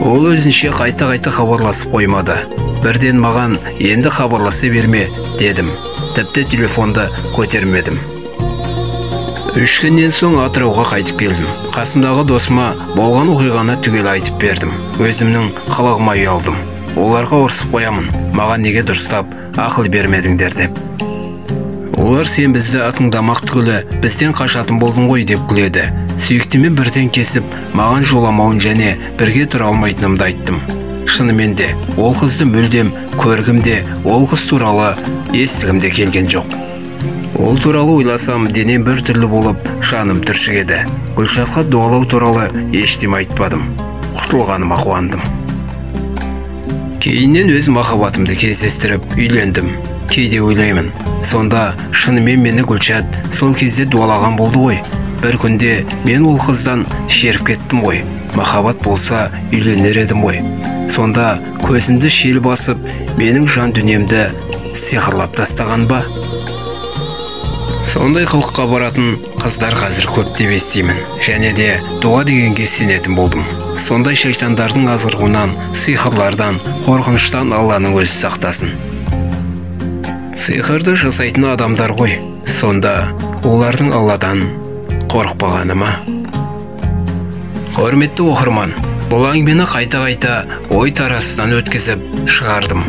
Ол өзінше қайта-қайта хабарласып қоймады. Бірден маған енді хабарласа берме дедім. Тіпті телефонды көтермедім. 3 күннен соң Атырауға қайтып келдім. Қасымдағы досыма болған оқиғаны түгел айтып бердім. Өзімнің қылығыма ұялдым. Оларға ұрсып қоямын, маған неге дұрыстап ақыл бермедіңдер деп. Олар сен бізді атыңдамақ түгілі бізден қашатын болдың ғой деп күледі. Сүйіктімен бірден кесіп, маған жоламауын және бірге тұра алмайтынымды айттым. Шынымен де, ол қызды мүлдем көргімде, ол қыз туралы естігімде келген жоқ. Ол туралы ойласам, денем бір түрлі болып, жаным түршігеді. Гүлшатқа дуалау туралы ештеме айтпадым. Құтылғаныма қуандым. Кейіннен өз махаббатымды кездестіріп, үйлендім. Кейде ойлаймын, сонда шынымен мені Гүлшат сол кезде дуалаған болды ғой. Бір күнде мен ол қыздан шеріп кеттім ғой. Махаббат болса үйленер едім ғой. Сонда көзімді шел басып, менің жан дүниемді сиқырлап тастаған ба? Сондай қылыққа баратын қыздар қазір көп деп естимін. Және де дуа дегенге сенетін болдым. Сондай шайтандардың азғыруынан, сиқырлардан, қорқыныштан Алланың өзі сақтасын. Сиқырды жасайтын адамдар ғой. Сонда олардың Алладан қорықпағаны ма? Құрметті оқырман, бұл әңгімені қайта-қайта ой тарасынан өткізіп шығардым.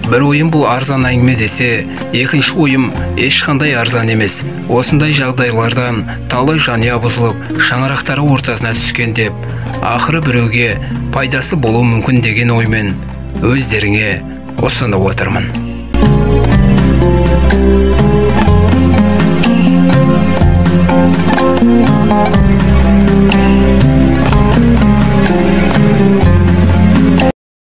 Бір ойым бұл арзан әңгіме десе, екінші ойым ешқандай арзан емес. Осындай жағдайлардан талай жанұя бұзылып, шаңырақтары ортасына түскен деп, ақыры біреуге пайдасы болуы мүмкін деген оймен өздеріңе ұсынып отырмын.